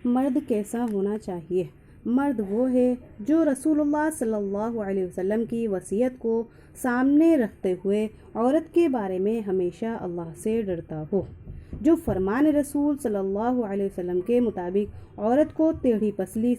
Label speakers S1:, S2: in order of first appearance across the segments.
S1: مرد کیسا ہونا چاہیے؟ مرد وہ ہے جو رسول اللہ صلی اللہ علیہ وسلم کی وصیت کو سامنے رکھتے ہوئے عورت کے بارے میں ہمیشہ اللہ سے ڈرتا ہو، جو فرمان رسول صلی اللہ علیہ وسلم کے مطابق عورت کو ٹیڑھی پسلی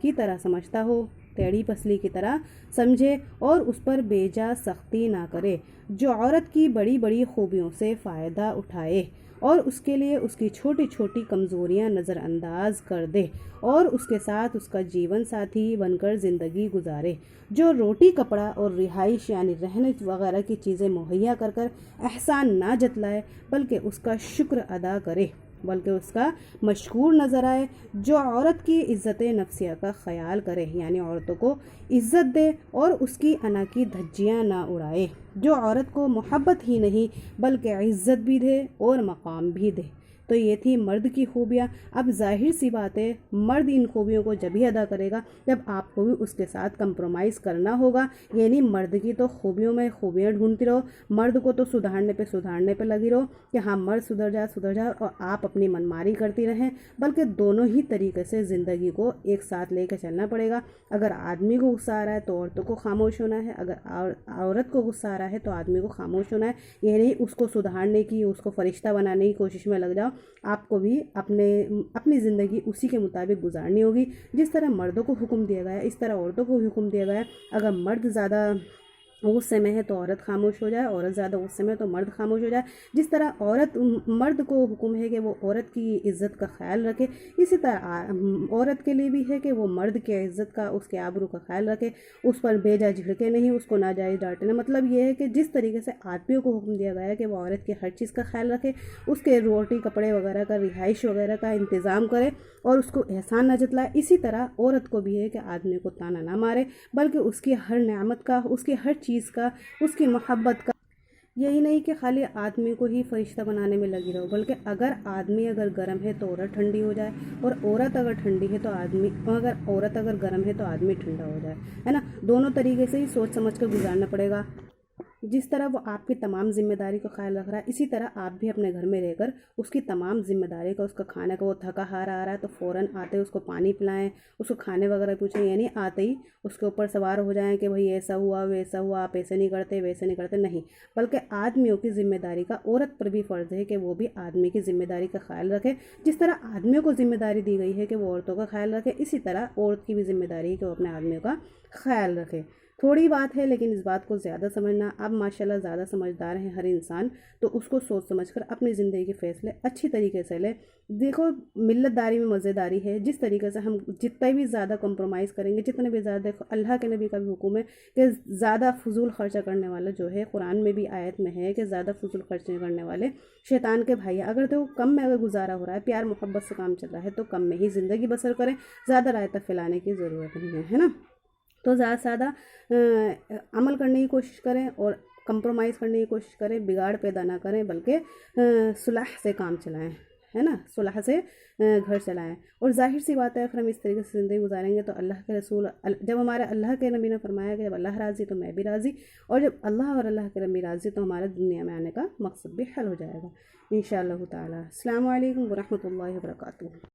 S1: کی طرح سمجھتا ہو، ٹیڑھی پسلی کی طرح سمجھے اور اس پر بے جا سختی نہ کرے، جو عورت کی بڑی بڑی خوبیوں سے فائدہ اٹھائے اور اس کے لیے اس کی چھوٹی چھوٹی کمزوریاں نظر انداز کر دے اور اس کے ساتھ اس کا جیون ساتھی بن کر زندگی گزارے، جو روٹی کپڑا اور رہائش یعنی رہنے وغیرہ کی چیزیں مہیا کر کر احسان نہ جتلائے بلکہ اس کا شکر ادا کرے، بلکہ اس کا مشکور نظر آئے، جو عورت کی عزت نفسیہ کا خیال کرے یعنی عورتوں کو عزت دے اور اس کی انا کی دھجیاں نہ اڑائے، جو عورت کو محبت ہی نہیں بلکہ عزت بھی دے اور مقام بھی دے۔ تو یہ تھی مرد کی خوبیاں۔ اب ظاہر سی بات ہے مرد ان خوبیوں کو جب ہی ادا کرے گا جب آپ کو بھی اس کے ساتھ کمپرومائز کرنا ہوگا، یعنی مرد کی تو خوبیوں میں خوبیاں ڈھونڈتی رہو، مرد کو تو سدھارنے پہ لگی رہو کہ ہاں مرد سدھر جائے اور آپ اپنی منمانی کرتی رہیں، بلکہ دونوں ہی طریقے سے زندگی کو ایک ساتھ لے کے چلنا پڑے گا۔ اگر آدمی کو غصہ آ رہا ہے تو عورتوں کو خاموش ہونا ہے، اگر عورت کو غصہ آ رہا ہے تو آدمی کو خاموش ہونا ہے، یہ نہیں اس کو سدھارنے کی، اس کو فرشتہ بنانے کی کوشش میں لگ جاؤ۔ آپ کو بھی اپنی زندگی اسی کے مطابق گزارنی ہوگی، جس طرح مردوں کو حکم دیا گیا ہے اس طرح عورتوں کو حکم دیا گیا ہے۔ اگر مرد زیادہ غصے میں ہے تو عورت خاموش ہو جائے، عورت زیادہ غصے میں ہے تو مرد خاموش ہو جائے۔ جس طرح مرد کو حکم ہے کہ وہ عورت کی عزت کا خیال رکھے، اسی طرح عورت کے لیے بھی ہے کہ وہ مرد کی عزت کا، اس کے آبرو کا خیال رکھے، اس پر بے جا جھڑکے نہیں، اس کو ناجائز ڈانٹے نہیں۔ مطلب یہ ہے کہ جس طریقے سے آدمیوں کو حکم دیا گیا ہے کہ وہ عورت کی ہر چیز کا خیال رکھے، اس کے روٹی کپڑے وغیرہ کا، رہائش وغیرہ کا انتظام کرے اور اس کو احسان نہ جتلائے، اسی طرح عورت کو بھی ہے کہ آدمی کو تانا نہ مارے بلکہ اس کی ہر نعمت کا، اس کی ہر چیز کا، اس کی محبت کا، یہی نہیں کہ خالی آدمی کو ہی فرشتہ بنانے میں لگی رہو، بلکہ آدمی اگر گرم ہے تو عورت ٹھنڈی ہو جائے، اور عورت اگر ٹھنڈی ہے تو عورت اگر گرم ہے تو آدمی ٹھنڈا ہو جائے، ہے نا۔ دونوں طریقے سے ہی سوچ سمجھ کر گزارنا پڑے گا۔ جس طرح وہ آپ کی تمام ذمہ داری کا خیال رکھ رہا ہے، اسی طرح آپ بھی اپنے گھر میں رہ کر اس کی تمام ذمہ داری کا، اس کا کھانے کا، وہ تھکا ہارا آ رہا ہے تو فوراً آتے اس کو پانی پلائیں، اس کو کھانے وغیرہ پوچھیں، یعنی آتے ہی اس کے اوپر سوار ہو جائیں کہ بھئی ایسا ہوا ویسا ہوا، آپ ایسے نہیں کرتے ویسے نہیں کرتے، نہیں، بلکہ آدمیوں کی ذمہ داری کا عورت پر بھی فرض ہے کہ وہ بھی آدمی کی ذمہ داری کا خیال رکھے۔ جس طرح آدمیوں کو ذمہ داری دی گئی ہے کہ وہ عورتوں کا خیال رکھے، اسی طرح عورت کی بھی ذمہ داری ہے کہ وہ اپنے آدمیوں کا خیال رکھے۔ تھوڑی بات ہے لیکن اس بات کو زیادہ سمجھنا، اب ماشاءاللہ زیادہ سمجھدار ہیں ہر انسان، تو اس کو سوچ سمجھ کر اپنی زندگی کے فیصلے اچھی طریقے سے لے۔ دیکھو ملت داری میں مزیداری ہے، جس طریقے سے ہم جتنے بھی زیادہ کمپرومائز کریں گے، جتنے بھی زیادہ، دیکھو اللہ کے نبی کا بھی حکم ہے کہ زیادہ فضول خرچہ کرنے والا جو ہے، قرآن میں بھی آیت میں ہے کہ زیادہ فضول خرچے کرنے والے شیطان کے بھائی ہیں۔ اگر دیکھو کم میں اگر گزارا ہو رہا ہے، پیار محبت سے کام چل رہا ہے تو کم میں ہی زندگی بسر کریں، زیادہ رائتہ پھیلانے کی ضرورت نہیں ہے نا۔ تو زیادہ سے زیادہ عمل کرنے کی کوشش کریں اور کمپرومائز کرنے کی کوشش کریں، بگاڑ پیدا نہ کریں بلکہ صلح سے کام چلائیں، ہے نا، صلح سے گھر چلائیں۔ اور ظاہر سی بات ہے اگر ہم اس طریقے سے زندگی گزاریں گے تو اللہ کے رسول، جب ہمارے اللہ کے نبی نے فرمایا کہ جب اللہ راضی تو میں بھی راضی، اور جب اللہ اور اللہ کے نبی راضی تو ہمارے دنیا میں آنے کا مقصد بھی حل ہو جائے گا انشاءاللہ تعالی۔ السلام علیکم ورحمۃ اللہ وبرکاتہ۔